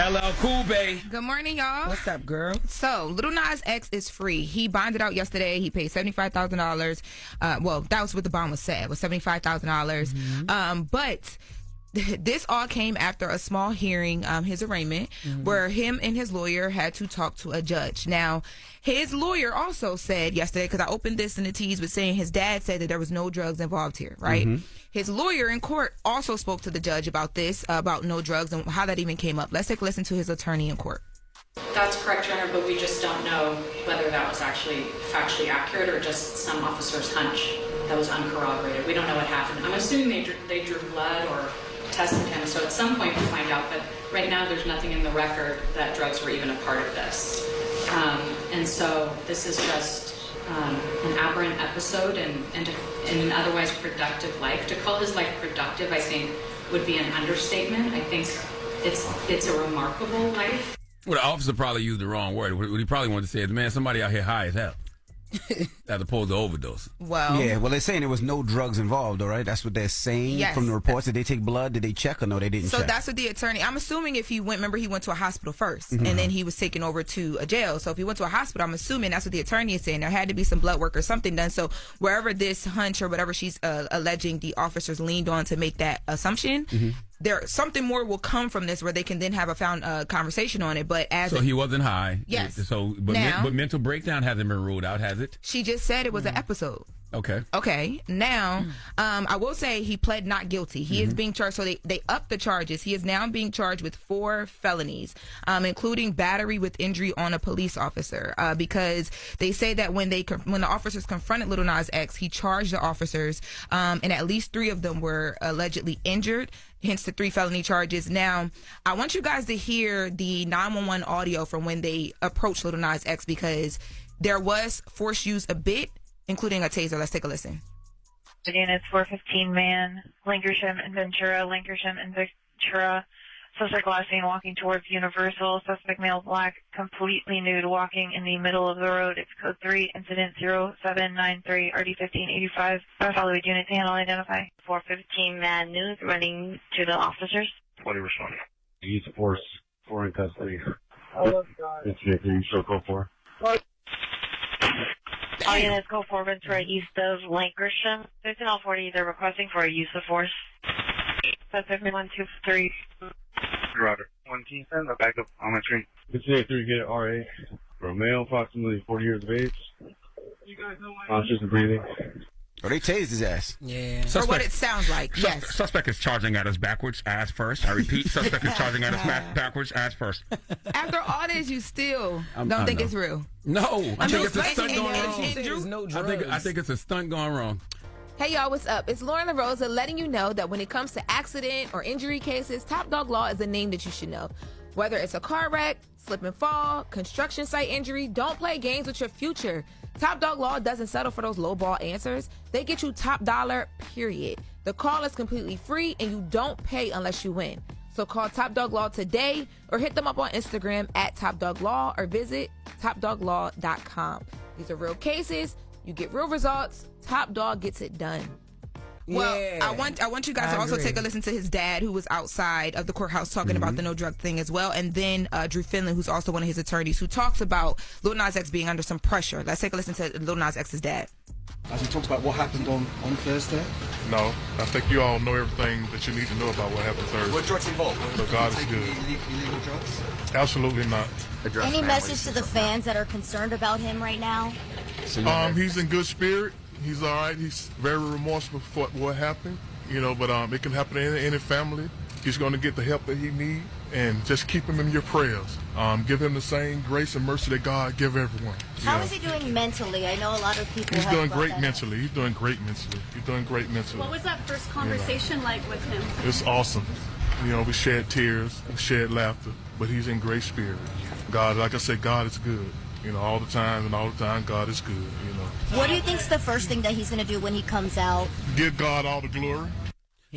LL Cool Bay. Good morning, y'all. What's up, girl? So, Lil Nas X is free. He bonded out yesterday. He paid $75,000. Well, that was what the bond was set. It was $75,000. But this all came after a small hearing, his arraignment, where him and his lawyer had to talk to a judge. Now, his lawyer also said yesterday, because I opened this in the tease with saying his dad said that there was no drugs involved here, right? His lawyer in court also spoke to the judge about this, about no drugs and how that even came up. Let's take a listen to his attorney in court. That's correct, Your Honor, but we just don't know whether that was actually factually accurate or just some officer's hunch that was uncorroborated. We don't know what happened. I'm assuming they drew blood or tested him, so at some point we'll find out, but right now there's nothing in the record that drugs were even a part of this. And so this is just an aberrant episode in an otherwise productive life. To call his life productive, I think, would be an understatement. I think it's a remarkable life. Well, the officer probably used the wrong word. What he probably wanted to say is, man, somebody out here high as hell. As opposed to overdose. Well, yeah, well, they're saying there was no drugs involved, all right? That's what they're saying from the reports. Did they take blood? Did they check or no, they didn't check? So that's what the attorney, I'm assuming if he went, remember he went to a hospital first and then he was taken over to a jail. So if he went to a hospital, I'm assuming that's what the attorney is saying. There had to be some blood work or something done. So wherever this hunch or whatever she's alleging the officers leaned on to make that assumption, there something more will come from this where they can then have a conversation on it. But as he wasn't high. Yes. But mental breakdown hasn't been ruled out, has it? She just said it was an episode. Okay. Now, I will say he pled not guilty. He is being charged. So they upped the charges. He is now being charged with 4 felonies, including battery with injury on a police officer. Because they say that when the officers confronted Lil Nas X, he charged the officers, and at least 3 of them were allegedly injured. Hence the 3 felony charges. Now, I want you guys to hear the 911 audio from when they approached Lil Nas X, because there was force used a bit, including a taser. Let's take a listen. Units 415 man, Lancashire and Ventura, Lancashire and Ventura. Suspect last seen walking towards Universal. Suspect male black, completely nude, walking in the middle of the road. It's code 3, incident 0793 RD1585. South Hollywood unit to handle identify. 415 man nude running to the officers. 20 responding. Use of force, 4 in custody. Oh, God. Incident, you show code 4. All units go forward to east of Lancashire. 1540, they're requesting for a use of force. Suspect 123. Roger. 110, the backup on my train. Incident 3, get RA. For a male, approximately 40 years of age. You guys know my conscious and breathing. Oh, they tased his ass. Yeah. For what it sounds like, yes. Suspect is charging at us backwards, ass first. I repeat, suspect is charging at us backwards, ass first. After all this, you still don't think it's real? No. I think it's a stunt going wrong. I think it's a stunt going wrong. Hey y'all, what's up? It's Lauren LaRosa letting you know that when it comes to accident or injury cases, Top Dog Law is a name that you should know. Whether it's a car wreck, slip and fall, construction site injury, don't play games with your future. Top Dog Law doesn't settle for those lowball answers. They get you top dollar, period. The call is completely free and you don't pay unless you win. So call Top Dog Law today or hit them up on Instagram at Top Dog Law or visit topdoglaw.com. These are real cases. You get real results. Top Dog gets it done. Well, I want you guys to also take a listen to his dad, who was outside of the courthouse talking about the no drug thing as well, and then Drew Finley, who's also one of his attorneys, who talks about Lil Nas X being under some pressure. Let's take a listen to Lil Nas X's dad. As he talks about what happened on Thursday? No, I think you all know everything that you need to know about what happened Thursday. Were drugs involved? So God is good. Illegal drugs? Absolutely not. Any message to the fans that are concerned about him right now? He's in good spirit. He's all right. He's very remorseful for what happened, but it can happen to any family. He's going to get the help that he needs, and just keep him in your prayers. Give him the same grace and mercy that God give everyone. How is he doing mentally? I know a lot of people He's doing great mentally. He's doing great mentally. He's doing great mentally. What was that first conversation like with him? It's awesome. We shed tears, we shed laughter, but he's in great spirit. God, like I said, God is good. All the time, God is good, What do you think's the first thing that he's going to do when he comes out? Give God all the glory.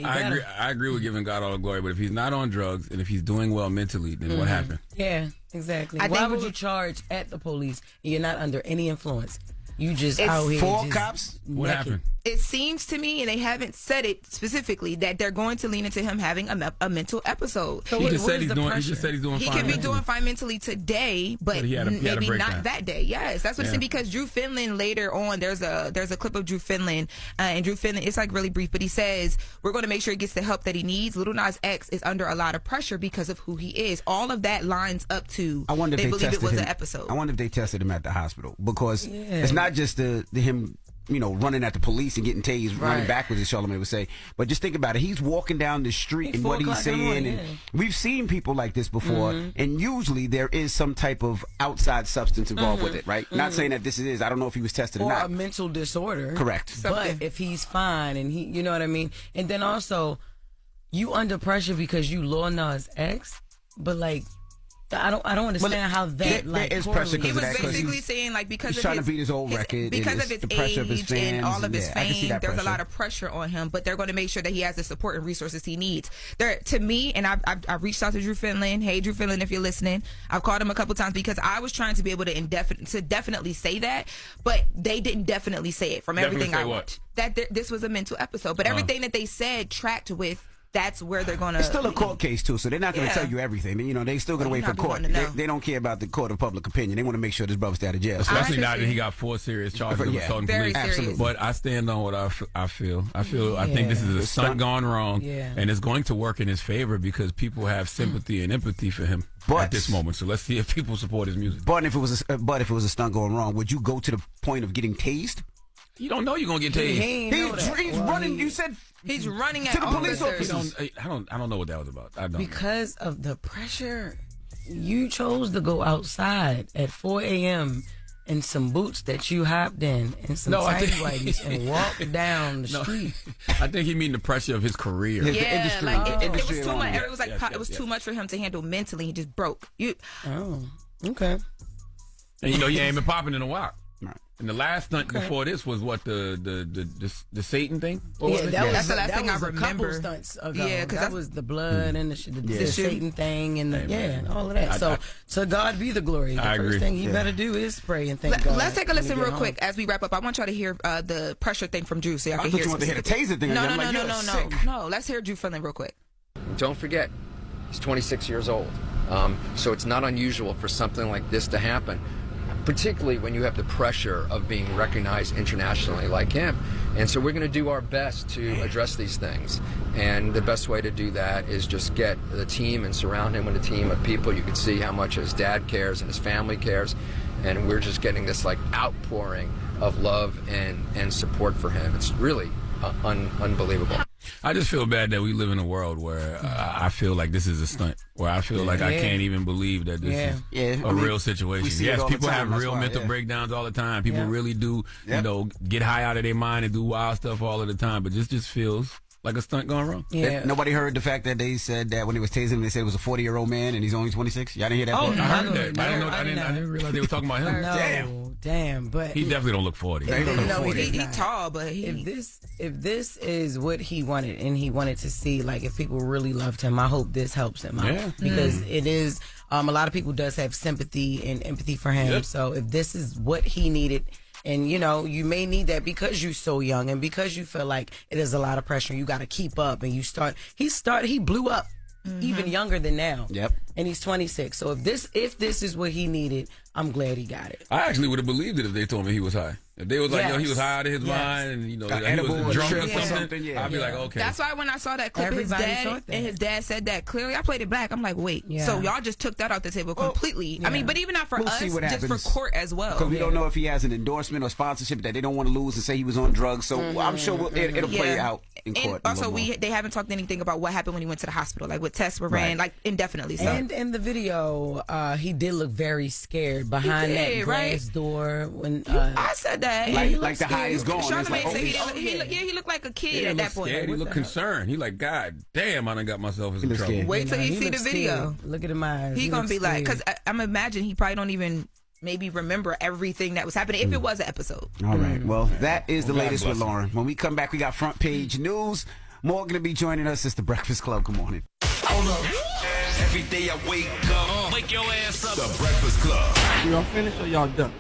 I agree with giving God all the glory, but if he's not on drugs and if he's doing well mentally, then what happened? Yeah, exactly. Why would you charge at the police and you're not under any influence? You just out here. 4 cops? What happened? it seems to me, and they haven't said it specifically, that they're going to lean into him having a mental episode. So he just said he's doing He fine. Could be doing fine mentally today, but maybe not that day. Yes, that's what it's saying, because Drew Finland later on, there's a clip of Drew Finland, and Drew Finland, it's like really brief, but he says, we're going to make sure he gets the help that he needs. Lil Nas X is under a lot of pressure because of who he is. All of that lines up to, I wonder if they believe it was him, an episode. I wonder if they tested him at the hospital, because it's not just the him, running at the police and getting tased, running backwards, as Charlamagne would say. But just think about it. He's walking down the street and what he's saying. And we've seen people like this before, and usually there is some type of outside substance involved with it, right? Not saying that this is. I don't know if he was tested or not. Or a mental disorder. Correct. But if he's fine and he, you know what I mean? And then also, you under pressure because you Lil Nas X, but like, I don't understand how that there is pressure. He was basically saying, like, because he's of trying to beat his old record, because of his the pressure of his age fans, and all of his fame, there's pressure. a lot of pressure on him. But they're going to make sure that he has the support and resources he needs. To me, and I've reached out to Drew Finland. Hey, Drew Finland, if you're listening, I've called him a couple times because I was trying to be able to definitely say that, but they didn't definitely say it from everything I watched. That this was a mental episode, but everything that they said tracked with. That's where they're going to... It's still a court case, too, so they're not going to tell you everything. They still going to wait for court. They don't care about the court of public opinion. They want to make sure this brother stay out of jail. Especially now that he got 4 serious charges of assaulting police. Serious. But I stand on what I feel. I think this is a stunt gone wrong, and it's going to work in his favor because people have sympathy and empathy for him at this moment. So let's see if people support his music. But if it was a stunt going wrong, would you go to the point of getting tased? You don't know you're gonna get tased. He's running. You said he's running at to the police officers. I don't know what that was about. I don't. Because of the pressure, you chose to go outside at 4 a.m. in some boots that you hopped in and some tight whities and walked down the street. I think he mean the pressure of his career. It was too much. It was like it was too much for him to handle mentally. He just broke. Okay. And you ain't been popping in a while. And the last stunt before this was what the Satan thing. That's the last thing I remember. Couple stunts ago. Yeah, because that was the blood and the Satan thing and all of that. So to God be the glory. The first thing he better do is pray and thank God. Let's take a listen real quick as we wrap up. I want y'all to hear the pressure thing from Drew, so y'all can hear. I thought you wanted to hear the taser thing. No. Let's hear Drew Finland real quick. Don't forget, he's 26 years old, so it's not unusual for something like this to happen. Particularly when you have the pressure of being recognized internationally like him. And so we're going to do our best to address these things. And the best way to do that is just get the team and surround him with a team of people. You can see how much his dad cares and his family cares. And we're just getting this outpouring of love and support for him. It's really unbelievable. I just feel bad that we live in a world where I feel like this is a stunt, where I feel like I can't even believe that this is a real situation. Yes, people have real mental breakdowns all the time. People really do, get high out of their mind and do wild stuff all of the time. But this just feels like a stunt gone wrong. Yeah. Nobody heard the fact that they said that when he was tasing him, they said it was a 40-year-old man and he's only 26? Y'all didn't hear that? Oh, I heard that. I didn't realize they were talking about him. Damn. But he definitely don't look 40. He's tall, but if this is what he wanted and he wanted to see, like if people really loved him, I hope this helps him out because it is. A lot of people does have sympathy and empathy for him. So if this is what he needed. And, you may need that because you're so young and because you feel like it is a lot of pressure. You got to keep up and he blew up even younger than now. Yep. And he's 26. So if this is what he needed, I'm glad he got it. I actually would have believed it if they told me he was high. If they was like, he was high out of his mind and, he was drunk or something, I'd be like, okay. That's why when I saw that clip, his dad said that clearly. I played it back. I'm like, wait. Yeah. So y'all just took that off the table completely. Yeah. I mean, but even not for us, just for court as well. Because we don't know if he has an endorsement or sponsorship that they don't want to lose and say he was on drugs. So I'm sure it'll play out in court. And also, they haven't talked anything about what happened when he went to the hospital, like what tests were ran, like indefinitely. So. And in the video, he did look very scared behind that glass door. When I said that. Like the high is gone. He looked like a kid at that point. Scared. He looked concerned. He like, God damn, I done got myself in some trouble. Wait till you see the video. Look at him eyes. He gonna be like, because I'm imagining he probably don't even maybe remember everything that was happening if it was an episode. All right. Well, that is the latest with Lauren. When we come back, we got front page news. More gonna be joining us. It's the Breakfast Club. Good morning. Hold up. Every day I wake up, wake your ass up. The Breakfast Club. Y'all finished or y'all done?